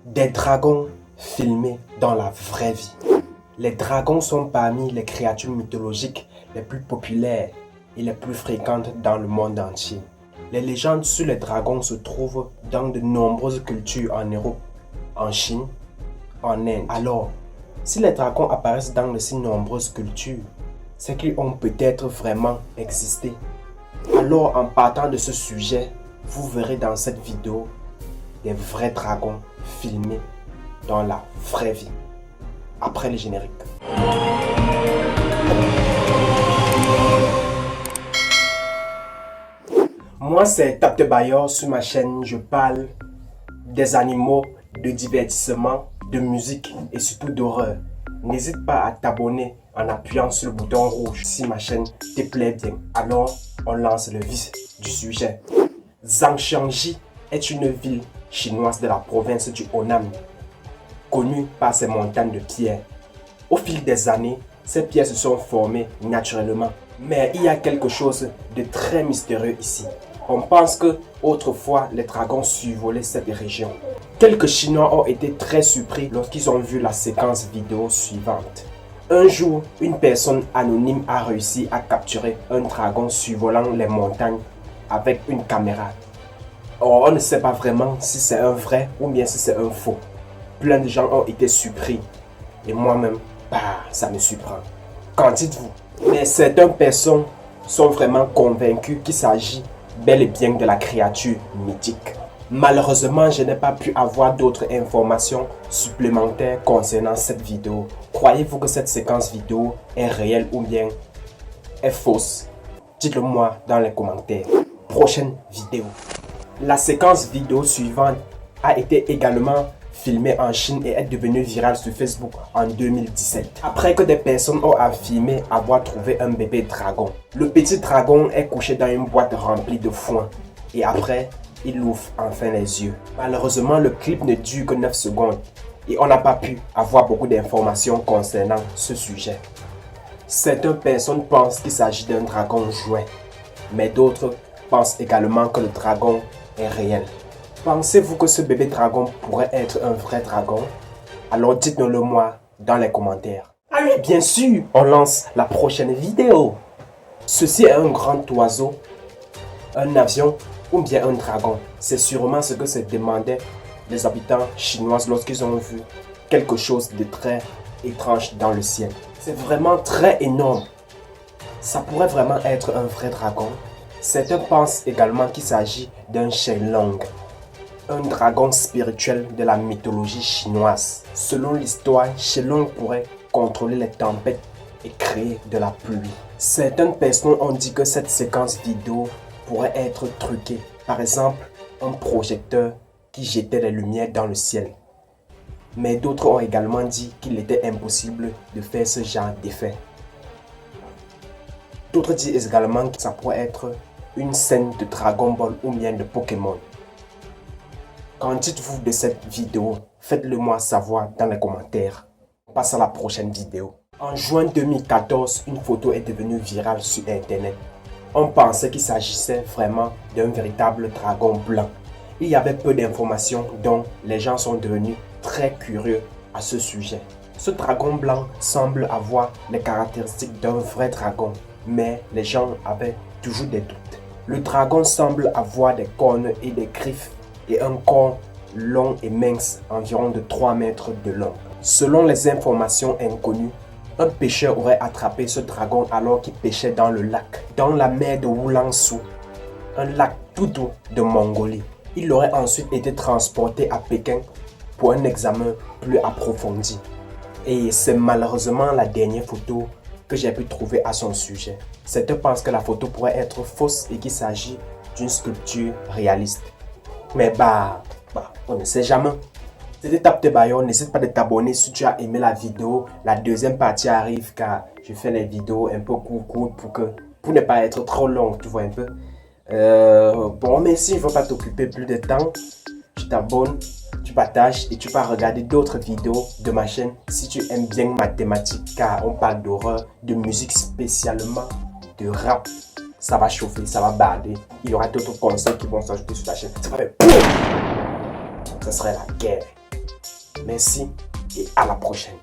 Des dragons filmés dans la vraie vie. Les dragons sont parmi les créatures mythologiques les plus populaires et les plus fréquentes dans le monde entier. Les légendes sur les dragons se trouvent dans de nombreuses cultures en Europe, en Chine, en Inde. Alors, si les dragons apparaissent dans de si nombreuses cultures, c'est qu'ils ont peut-être vraiment existé. Alors, en partant de ce sujet, vous verrez dans cette vidéo des vrais dragons filmés dans la vraie vie. Après le générique. Moi, c'est Tapte Bayor. Sur ma chaîne, je parle des animaux, de divertissement, de musique et surtout d'horreur. N'hésite pas à t'abonner en appuyant sur le bouton rouge si ma chaîne te plaît bien. Alors, on lance le vif du sujet. Zhangjiajie est une ville chinoise de la province du Hunan, connue par ses montagnes de pierres. Au fil des années, ces pierres se sont formées naturellement. Mais il y a quelque chose de très mystérieux ici. On pense que autrefois les dragons survolaient cette région. Quelques Chinois ont été très surpris lorsqu'ils ont vu la séquence vidéo suivante. Un jour, une personne anonyme a réussi à capturer un dragon survolant les montagnes avec une caméra. Or, on ne sait pas vraiment si c'est un vrai ou bien si c'est un faux. Plein de gens ont été surpris. Et moi-même, ça me surprend. Qu'en dites-vous? Mais certaines personnes sont vraiment convaincues qu'il s'agit bel et bien de la créature mythique. Malheureusement, je n'ai pas pu avoir d'autres informations supplémentaires concernant cette vidéo. Croyez-vous que cette séquence vidéo est réelle ou bien est fausse? Dites-le moi dans les commentaires. Prochaine vidéo. La séquence vidéo suivante a été également filmée en Chine et est devenue virale sur Facebook en 2017. Après que des personnes ont affirmé avoir trouvé un bébé dragon. Le petit dragon est couché dans une boîte remplie de foin et après, il ouvre enfin les yeux. Malheureusement, le clip ne dure que 9 secondes et on n'a pas pu avoir beaucoup d'informations concernant ce sujet. Certaines personnes pensent qu'il s'agit d'un dragon jouet, mais d'autres pensent également que le dragon est réel. Pensez-vous que ce bébé dragon pourrait être un vrai dragon? Alors dites-nous-le moi dans les commentaires. Ah oui, bien sûr, on lance la prochaine vidéo. Ceci est un grand oiseau, un avion ou bien un dragon. C'est sûrement ce que se demandaient les habitants chinois lorsqu'ils ont vu quelque chose de très étrange dans le ciel. C'est vraiment très énorme. Ça pourrait vraiment être un vrai dragon. Certains pensent également qu'il s'agit d'un Shenlong, un dragon spirituel de la mythologie chinoise. Selon l'histoire, Shenlong pourrait contrôler les tempêtes et créer de la pluie. Certaines personnes ont dit que cette séquence vidéo pourrait être truquée. Par exemple, un projecteur qui jetait les lumières dans le ciel. Mais d'autres ont également dit qu'il était impossible de faire ce genre d'effet. D'autres disent également que ça pourrait être une scène de Dragon Ball ou bien de Pokémon. Qu'en dites-vous de cette vidéo? Faites-le moi savoir dans les commentaires. On passe à la prochaine vidéo. En juin 2014, une photo est devenue virale sur internet. On pensait qu'il s'agissait vraiment d'un véritable dragon blanc. Il y avait peu d'informations dont les gens sont devenus très curieux à ce sujet. Ce dragon blanc semble avoir les caractéristiques d'un vrai dragon, mais les gens avaient toujours des doutes. Le dragon semble avoir des cornes et des griffes et un corps long et mince, environ de 3 mètres de long. Selon les informations inconnues, un pêcheur aurait attrapé ce dragon alors qu'il pêchait dans le lac, dans la mer de Wulangshu, un lac tout doux de Mongolie. Il aurait ensuite été transporté à Pékin pour un examen plus approfondi. Et c'est malheureusement la dernière photo que j'ai pu trouver à son sujet. Certains pensent que la photo pourrait être fausse et qu'il s'agit d'une sculpture réaliste. Mais on ne sait jamais. C'était Tapte Bayor, n'hésite pas de t'abonner si tu as aimé la vidéo. La deuxième partie arrive car je fais les vidéos un peu court pour ne pas être trop long, tu vois un peu. Bon, mais si je ne veux pas t'occuper plus de temps, tu t'abonnes, tu partages et tu vas regarder d'autres vidéos de ma chaîne si tu aimes bien ma thématique car on parle d'horreur, de musique spécialement, de rap. Ça va chauffer, ça va bader. Il y aura d'autres conseils qui vont s'ajouter sur la chaîne. Ça va faire boum! Ça serait la guerre. Merci et à la prochaine.